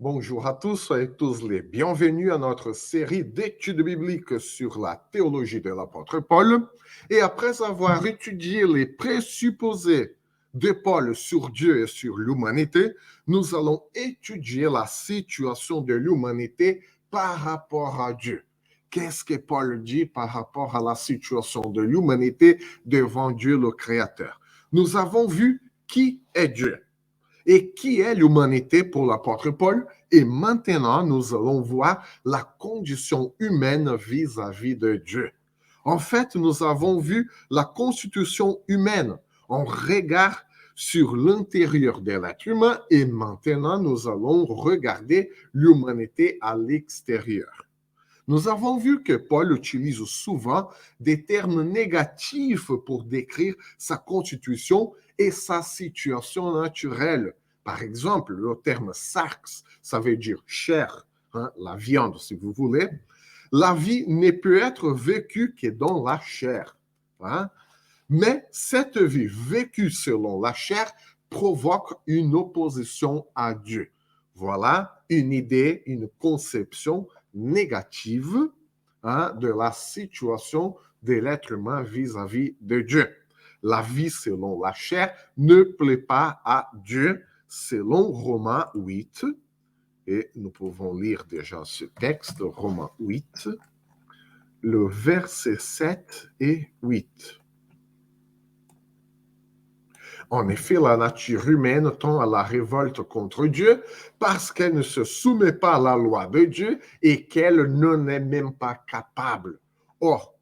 Bonjour à tous, soyez tous les bienvenus à notre série d'études bibliques sur la théologie de l'apôtre Paul. Et après avoir étudié les présupposés de Paul sur Dieu et sur l'humanité, nous allons étudier la situation de l'humanité par rapport à Dieu. Qu'est-ce que Paul dit par rapport à la situation de l'humanité devant Dieu le Créateur? Nous avons vu qui est Dieu et qui est l'humanité pour l'apôtre Paul. Et maintenant, nous allons voir la condition humaine vis-à-vis de Dieu. En fait, nous avons vu la constitution humaine. On regarde sur l'intérieur de l'être humain et maintenant, nous allons regarder l'humanité à l'extérieur. Nous avons vu que Paul utilise souvent des termes négatifs pour décrire sa constitution et sa situation naturelle. Par exemple, le terme sarx, ça veut dire chair, la viande si vous voulez. La vie ne peut être vécue que dans la chair. Mais cette vie vécue selon la chair provoque une opposition à Dieu. Voilà une idée, une conception négative de la situation de l'être humain vis-à-vis de Dieu. La vie selon la chair ne plaît pas à Dieu, selon Romains 8. Et nous pouvons lire déjà ce texte, Romains 8, le verset 7 et 8. En effet, la nature humaine tend à la révolte contre Dieu parce qu'elle ne se soumet pas à la loi de Dieu et qu'elle n'en est même pas capable. Or,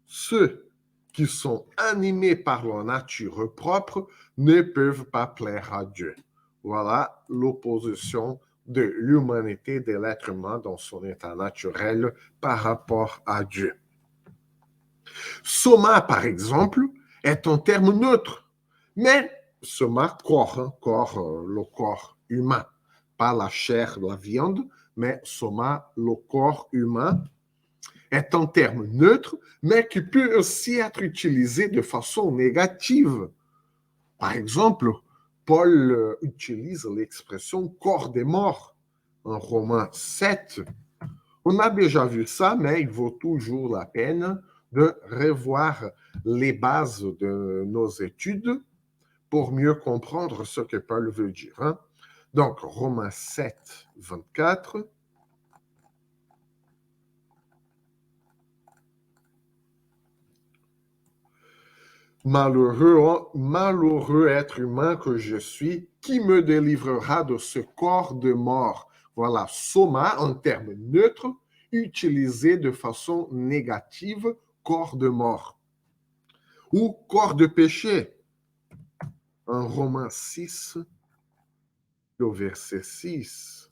ceux qui sont animés par leur nature propre ne peuvent pas plaire à Dieu. Voilà l'opposition de l'humanité, de l'être humain dans son état naturel par rapport à Dieu. Soma, par exemple, est un terme neutre, mais soma, corps, le corps humain, pas la chair, la viande, mais soma, le corps humain, est un terme neutre, mais qui peut aussi être utilisé de façon négative. Par exemple, Paul utilise l'expression corps des morts en Romains 7. On a déjà vu ça, mais il vaut toujours la peine de revoir les bases de nos études pour mieux comprendre ce que Paul veut dire. Donc, Romains 7, 24. Malheureux être humain que je suis, qui me délivrera de ce corps de mort? Voilà, soma, un terme neutre, utilisé de façon négative, corps de mort. Ou corps de péché. En Romains 6, le verset 6.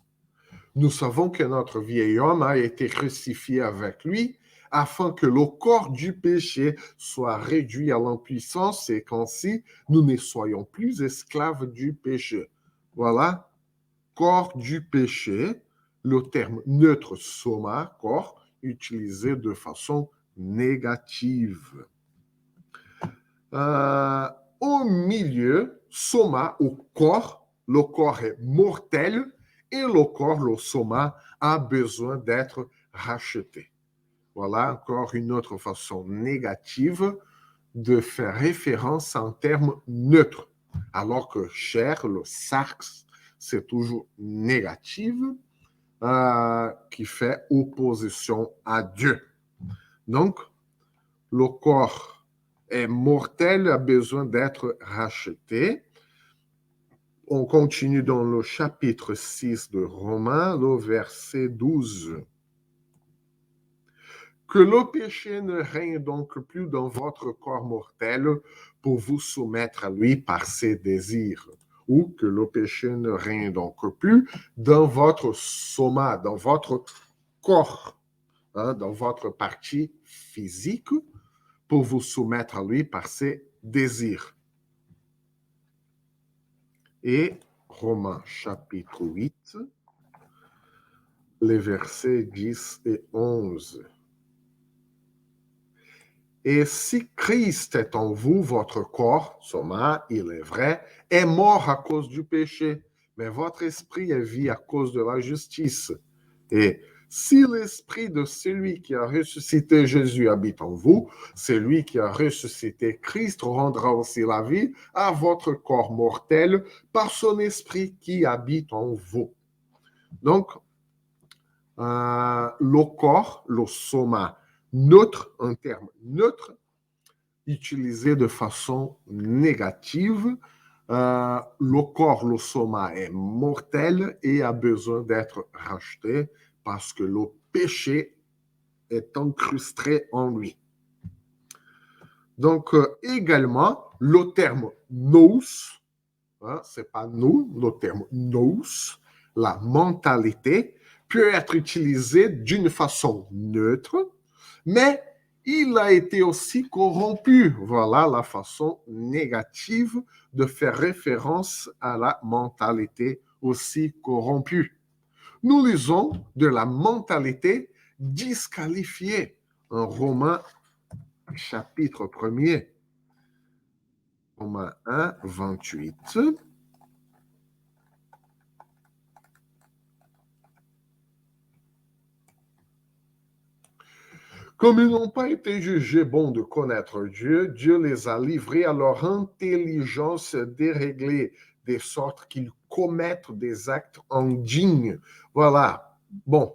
Nous savons que notre vieil homme a été crucifié avec lui afin que le corps du péché soit réduit à l'impuissance et qu'ainsi nous ne soyons plus esclaves du péché. Voilà, corps du péché, le terme neutre soma, corps, utilisé de façon négative. Au milieu, soma ou corps, le corps est mortel et le corps, le soma, a besoin d'être racheté. Voilà encore une autre façon négative de faire référence à un terme neutre, alors que chair, le sarx, c'est toujours négatif, qui fait opposition à Dieu. Donc, le corps est mortel, a besoin d'être racheté. On continue dans le chapitre 6 de Romains, le verset 12. Que le péché ne règne donc plus dans votre corps mortel pour vous soumettre à lui par ses désirs. Ou que le péché ne règne donc plus dans votre soma, dans votre corps, dans votre partie physique, pour vous soumettre à lui par ses désirs. Et Romains chapitre 8, les versets 10 et 11. Et si Christ est en vous, votre corps, soma, il est vrai, est mort à cause du péché, mais votre esprit est vie à cause de la justice. Et si l'esprit de celui qui a ressuscité Jésus habite en vous, celui qui a ressuscité Christ rendra aussi la vie à votre corps mortel par son esprit qui habite en vous. Donc, le corps, le soma, neutre, un terme neutre, utilisé de façon négative. Le corps, le soma, est mortel et a besoin d'être racheté parce que le péché est incrusté en lui. Donc, également, le terme nous, c'est pas nous, le terme nous, la mentalité, peut être utilisé d'une façon neutre, mais il a été aussi corrompu. Voilà la façon négative de faire référence à la mentalité aussi corrompue. Nous lisons de la mentalité disqualifiée en Romains chapitre 1er, Romains 1, 28. Comme ils n'ont pas été jugés bons de connaître Dieu, Dieu les a livrés à leur intelligence déréglée, de sorte qu'ils commettent des actes indignes. Voilà. Bon,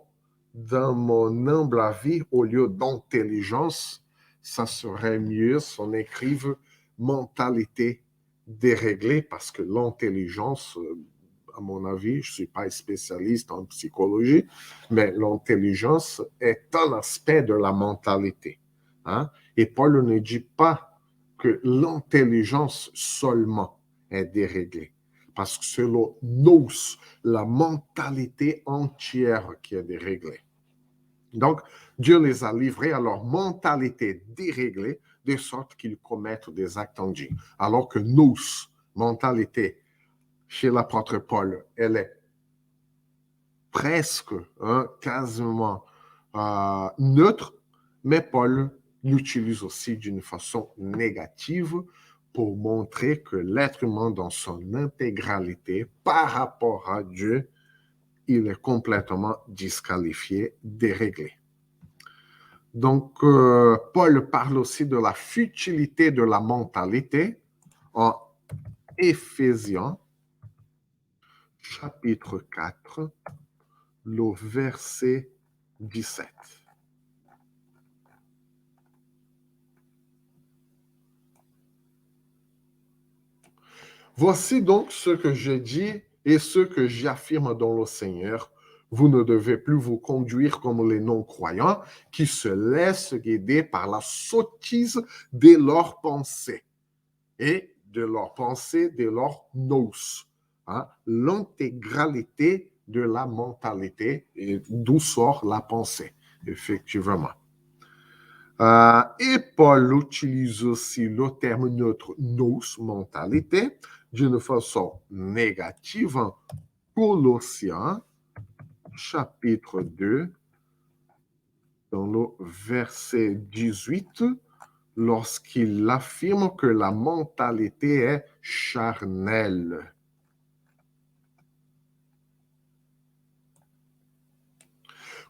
dans mon humble avis, au lieu d'intelligence, ça serait mieux si on écrive mentalité déréglée, parce que l'intelligence, à mon avis, je ne suis pas spécialiste en psychologie, mais l'intelligence est un aspect de la mentalité. Hein? Et Paul ne dit pas que l'intelligence seulement est déréglée, parce que c'est le nous, la mentalité entière qui est déréglée. Donc, Dieu les a livrés à leur mentalité déréglée, de sorte qu'ils commettent des actes indignes. Alors que nous, mentalité, chez l'apôtre Paul, elle est presque, quasiment neutre, mais Paul l'utilise aussi d'une façon négative pour montrer que l'être humain dans son intégralité, par rapport à Dieu, il est complètement disqualifié, déréglé. Donc, Paul parle aussi de la futilité de la mentalité en Éphésiens, chapitre 4, le verset 17. Voici donc ce que je dis et ce que j'affirme dans le Seigneur. Vous ne devez plus vous conduire comme les non-croyants qui se laissent guider par la sottise de leurs pensées et de leurs pensées, de leurs nous. Hein? L'intégralité de la mentalité et d'où sort la pensée, effectivement. Et Paul utilise aussi le terme neutre nous, mentalité, d'une façon négative en Colossiens, chapitre 2, dans le verset 18, lorsqu'il affirme que la mentalité est charnelle.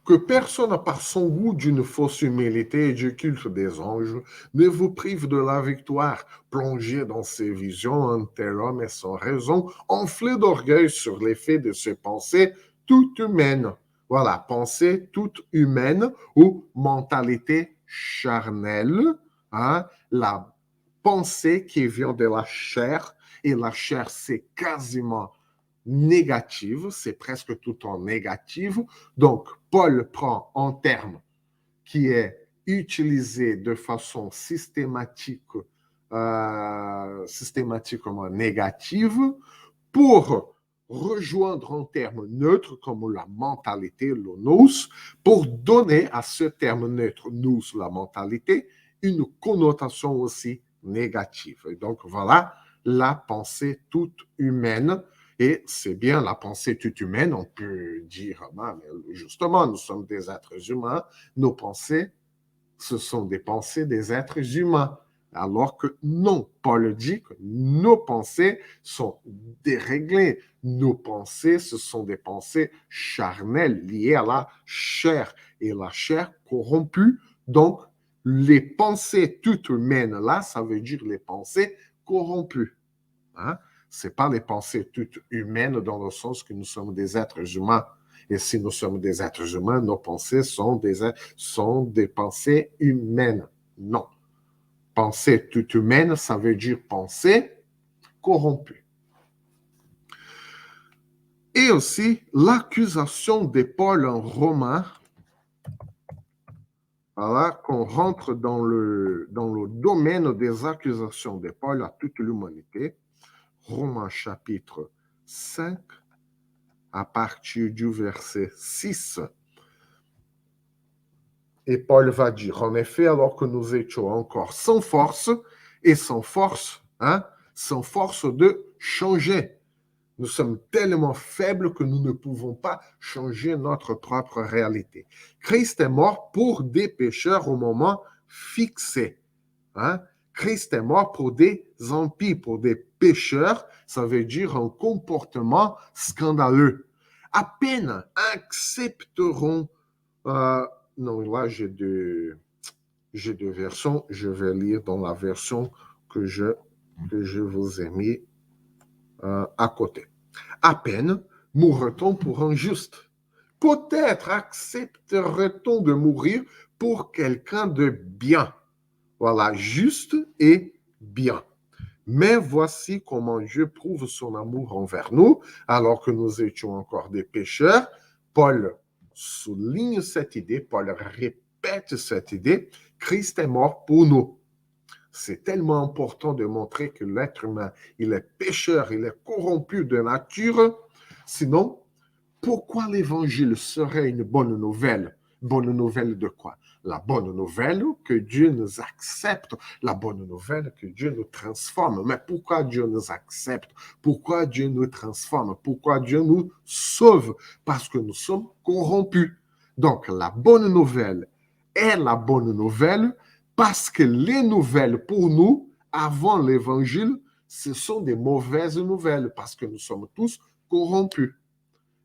Que personne, par son goût d'une fausse humilité et du culte des anges, ne vous prive de la victoire. Plongé dans ses visions, un tel homme est sans raison, enflé d'orgueil sur l'effet de ses pensées toutes humaines. Voilà, pensée toute humaine ou mentalité charnelle, hein, la pensée qui vient de la chair, et la chair, c'est quasiment négative, c'est presque tout en négative. Donc, Paul prend un terme qui est utilisé de façon systématiquement négative pour rejoindre un terme neutre comme la mentalité, le nous, pour donner à ce terme neutre, nous, la mentalité, une connotation aussi négative. Et donc, voilà la pensée toute humaine. Et c'est bien la pensée toute humaine, on peut dire, mais justement, nous sommes des êtres humains, nos pensées, ce sont des pensées des êtres humains. Alors que non, Paul dit que nos pensées sont déréglées. Nos pensées, ce sont des pensées charnelles liées à la chair. Et la chair corrompue, donc les pensées toutes humaines là, ça veut dire les pensées corrompues. Hein? Ce n'est pas les pensées toutes humaines dans le sens que nous sommes des êtres humains. Et si nous sommes des êtres humains, nos pensées sont des pensées humaines. Non. Pensée toute humaine, ça veut dire pensée corrompue. Et aussi, l'accusation de Paul en Romains, voilà, qu'on rentre dans le domaine des accusations de Paul à toute l'humanité. Romains chapitre 5, à partir du verset 6. Et Paul va dire, en effet, alors que nous étions encore sans force sans force de changer. Nous sommes tellement faibles que nous ne pouvons pas changer notre propre réalité. Christ est mort pour des pécheurs au moment fixé. Hein? Christ est mort pour des impies, pour des pécheurs. Ça veut dire un comportement scandaleux. À peine accepteront... non, là, j'ai deux versions. Je vais lire dans la version que je vous ai mis à côté. À peine mourra-t-on pour un juste. Peut-être accepterait-on de mourir pour quelqu'un de bien. Voilà, juste et bien. Mais voici comment Dieu prouve son amour envers nous, alors que nous étions encore des pécheurs. Paul souligne cette idée, Paul répète cette idée, Christ est mort pour nous. C'est tellement important de montrer que l'être humain, il est pécheur, il est corrompu de nature. Sinon, pourquoi l'évangile serait une bonne nouvelle? Bonne nouvelle de quoi? La bonne nouvelle que Dieu nous accepte, la bonne nouvelle que Dieu nous transforme. Mais pourquoi Dieu nous accepte? Pourquoi Dieu nous transforme? Pourquoi Dieu nous sauve? Parce que nous sommes corrompus. Donc, la bonne nouvelle est la bonne nouvelle parce que les nouvelles pour nous, avant l'évangile, ce sont des mauvaises nouvelles parce que nous sommes tous corrompus.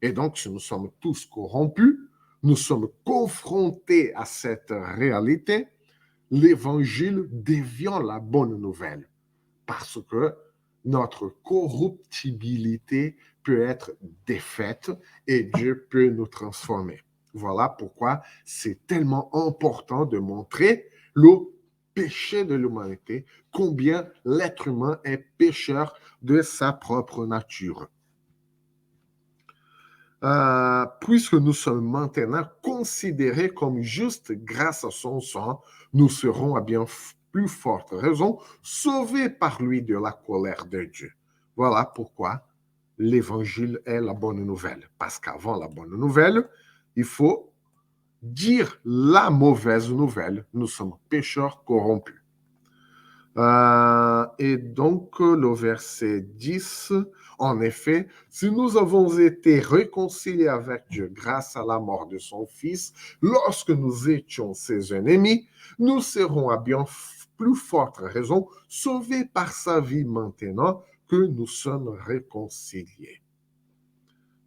Et donc, si nous sommes tous corrompus, nous sommes confrontés à cette réalité, l'évangile devient la bonne nouvelle parce que notre corruptibilité peut être défaite et Dieu peut nous transformer. Voilà pourquoi c'est tellement important de montrer le péché de l'humanité, combien l'être humain est pécheur de sa propre nature. Puisque nous sommes maintenant considérés comme justes grâce à son sang, nous serons à bien plus forte raison sauvés par lui de la colère de Dieu. Voilà pourquoi l'évangile est la bonne nouvelle. Parce qu'avant la bonne nouvelle, il faut dire la mauvaise nouvelle. Nous sommes pécheurs corrompus. Et donc, le verset 10, en effet, si nous avons été réconciliés avec Dieu grâce à la mort de son Fils, lorsque nous étions ses ennemis, nous serons à bien plus forte raison sauvés par sa vie maintenant que nous sommes réconciliés.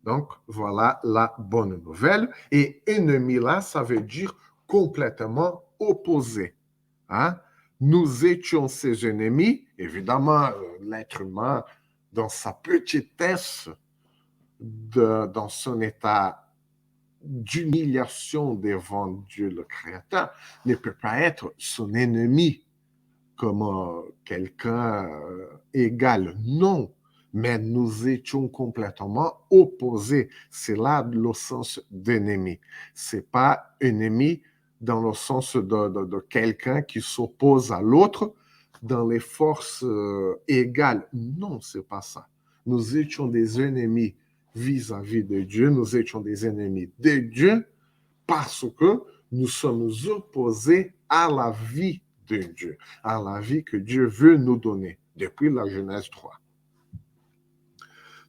Donc, voilà la bonne nouvelle. Et ennemi, là, ça veut dire complètement opposé. Hein? Nous étions ses ennemis. Évidemment, l'être humain, dans sa petitesse, dans son état d'humiliation devant Dieu le Créateur, ne peut pas être son ennemi comme quelqu'un égal. Non, mais nous étions complètement opposés. C'est là le sens d'ennemi. C'est pas ennemi dans le sens de quelqu'un qui s'oppose à l'autre dans les forces égales. Non, c'est pas ça. Nous étions des ennemis vis-à-vis de Dieu. Nous étions des ennemis de Dieu parce que nous sommes opposés à la vie de Dieu, à la vie que Dieu veut nous donner depuis la Genèse 3.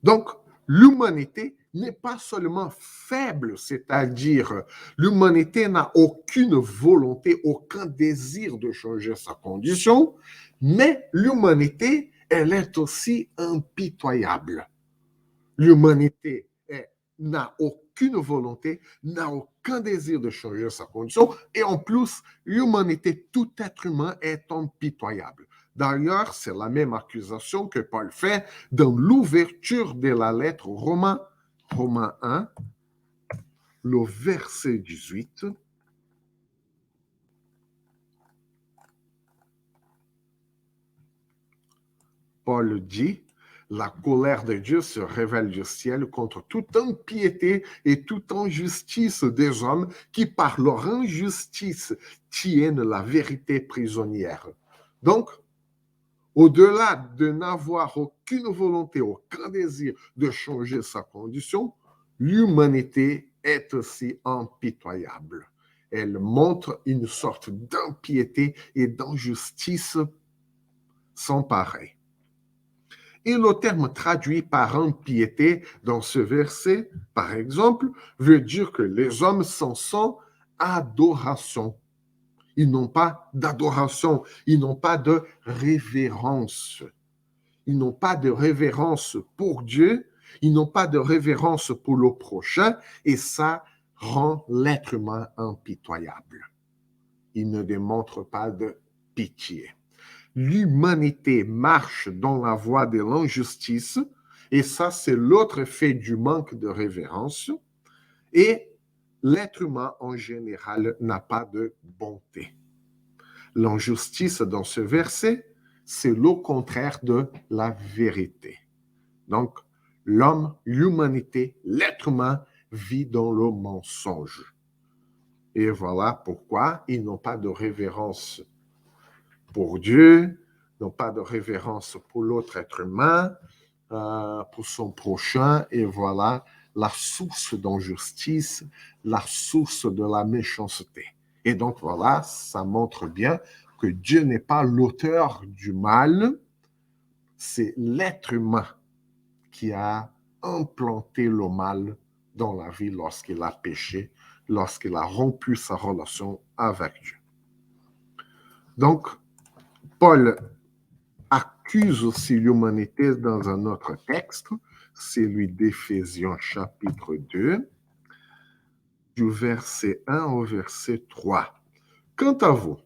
Donc, l'humanité n'est pas seulement faible, c'est-à-dire l'humanité n'a aucune volonté, aucun désir de changer sa condition, mais l'humanité, elle est aussi impitoyable. L'humanité n'a aucune volonté, n'a aucun désir de changer sa condition, et en plus, l'humanité, tout être humain est impitoyable. D'ailleurs, c'est la même accusation que Paul fait dans l'ouverture de la lettre aux Romains, Romains 1, le verset 18. Paul dit, la colère de Dieu se révèle du ciel contre toute impiété et toute injustice des hommes qui, par leur injustice, tiennent la vérité prisonnière. Donc, au-delà de n'avoir aucune volonté, aucun désir de changer sa condition, l'humanité est aussi impitoyable. Elle montre une sorte d'impiété et d'injustice sans pareil. Et le terme traduit par impiété dans ce verset, par exemple, veut dire que les hommes sont sans adoration. Ils n'ont pas d'adoration, ils n'ont pas de révérence. Ils n'ont pas de révérence pour Dieu, ils n'ont pas de révérence pour le prochain, et ça rend l'être humain impitoyable. Il ne démontre pas de pitié. L'humanité marche dans la voie de l'injustice, et ça, c'est l'autre effet du manque de révérence, et l'être humain en général n'a pas de bonté. L'injustice dans ce verset, c'est le contraire de la vérité. Donc, l'homme, l'humanité, l'être humain vit dans le mensonge. Et voilà pourquoi ils n'ont pas de révérence pour Dieu, n'ont pas de révérence pour l'autre être humain, pour son prochain, et voilà la source d'injustice, la source de la méchanceté. Et donc voilà, ça montre bien que Dieu n'est pas l'auteur du mal, c'est l'être humain qui a implanté le mal dans la vie lorsqu'il a péché, lorsqu'il a rompu sa relation avec Dieu. Donc, Paul accuse aussi l'humanité dans un autre texte, celui d'Éphésiens chapitre 2, du verset 1 au verset 3. Quant à vous,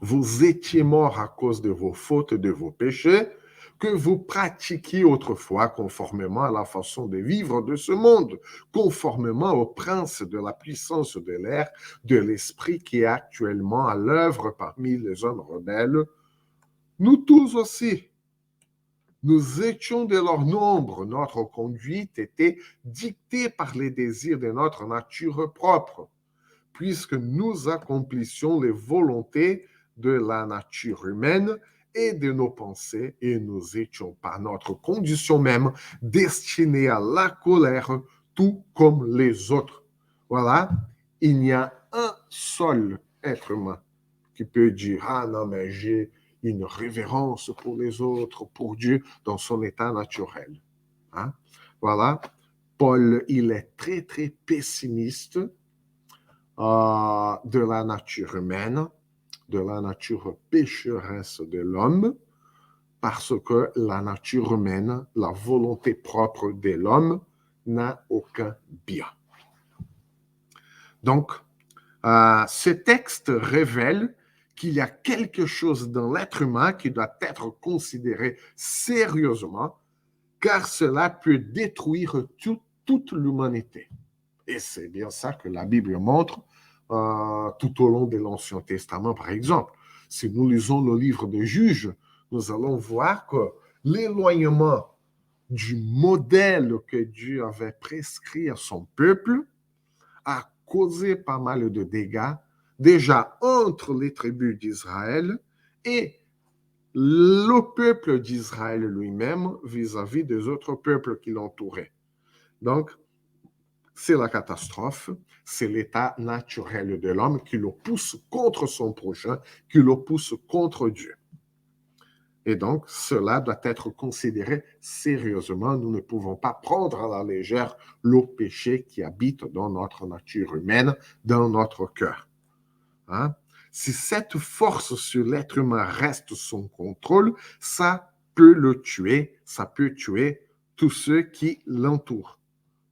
vous étiez morts à cause de vos fautes et de vos péchés, que vous pratiquiez autrefois conformément à la façon de vivre de ce monde, conformément au prince de la puissance de l'air, de l'esprit qui est actuellement à l'œuvre parmi les hommes rebelles. Nous tous aussi, nous étions de leur nombre. Notre conduite était dictée par les désirs de notre nature propre, puisque nous accomplissions les volontés de la nature humaine et de nos pensées, et nous étions par notre condition même destinés à la colère, tout comme les autres. Voilà, il y a un seul être humain qui peut dire, ah non, mais j'ai une révérence pour les autres, pour Dieu, dans son état naturel. Hein? Voilà, Paul, il est très, très pessimiste de la nature humaine, de la nature pécheresse de l'homme, parce que la nature humaine, la volonté propre de l'homme, n'a aucun bien. Donc, ce texte révèle qu'il y a quelque chose dans l'être humain qui doit être considéré sérieusement, car cela peut détruire toute l'humanité. Et c'est bien ça que la Bible montre tout au long de l'Ancien Testament, par exemple. Si nous lisons le livre des Juges, nous allons voir que l'éloignement du modèle que Dieu avait prescrit à son peuple a causé pas mal de dégâts, déjà entre les tribus d'Israël et le peuple d'Israël lui-même vis-à-vis des autres peuples qui l'entouraient. Donc, c'est la catastrophe, c'est l'état naturel de l'homme qui le pousse contre son prochain, qui le pousse contre Dieu. Et donc, cela doit être considéré sérieusement. Nous ne pouvons pas prendre à la légère le péché qui habite dans notre nature humaine, dans notre cœur. Hein? Si cette force sur l'être humain reste sous contrôle, ça peut le tuer, ça peut tuer tous ceux qui l'entourent.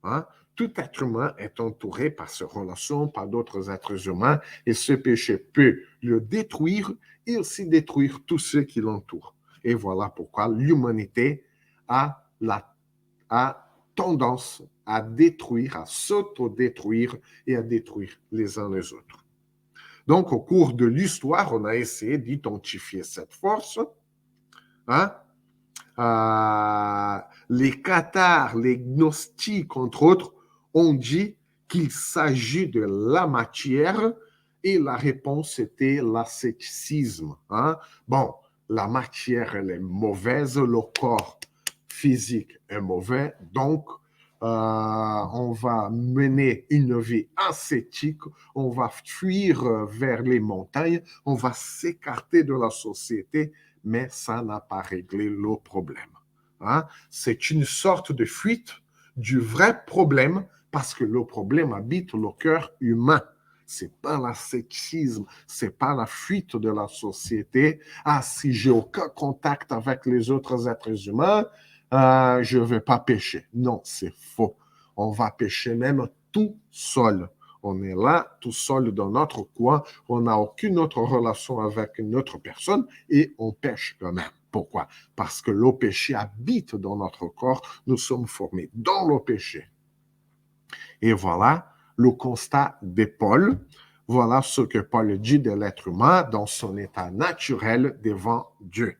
Hein? Tout être humain est entouré par ses relations, par d'autres êtres humains, et ce péché peut le détruire et aussi détruire tous ceux qui l'entourent. Et voilà pourquoi l'humanité a tendance à détruire, à s'auto-détruire et à détruire les uns les autres. Donc, au cours de l'histoire, on a essayé d'identifier cette force. Hein? Les cathares, les gnostiques, entre autres, ont dit qu'il s'agit de la matière et la réponse était l'ascétisme. Hein? Bon, la matière, elle est mauvaise, le corps physique est mauvais, donc on va mener une vie ascétique, on va fuir vers les montagnes, on va s'écarter de la société, mais ça n'a pas réglé le problème. Hein? C'est une sorte de fuite du vrai problème parce que le problème habite le cœur humain. C'est pas l'ascétisme, c'est pas la fuite de la société. Ah, si j'ai aucun contact avec les autres êtres humains, je ne vais pas pécher. Non, c'est faux. On va pécher même tout seul. On est là, tout seul dans notre coin. On n'a aucune autre relation avec une autre personne et on pêche quand même. Pourquoi? Parce que le péché habite dans notre corps. Nous sommes formés dans le péché. Et voilà le constat de Paul. Voilà ce que Paul dit de l'être humain dans son état naturel devant Dieu.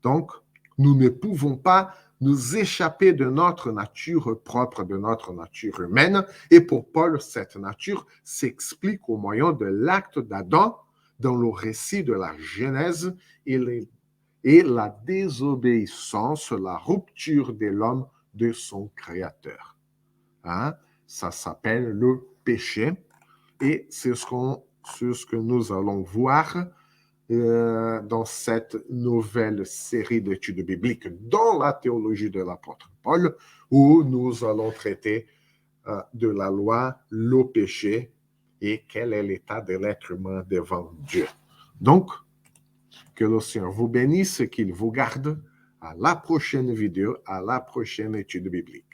Donc, nous ne pouvons pas nous échapper de notre nature propre, de notre nature humaine. Et pour Paul, cette nature s'explique au moyen de l'acte d'Adam dans le récit de la Genèse et la désobéissance, la rupture de l'homme de son Créateur. Hein? Ça s'appelle le péché et c'est ce que nous allons voir dans cette nouvelle série d'études bibliques dans la théologie de l'apôtre Paul, où nous allons traiter de la loi, le péché et quel est l'état de l'être humain devant Dieu. Donc, que le Seigneur vous bénisse, qu'il vous garde. À la prochaine vidéo, à la prochaine étude biblique.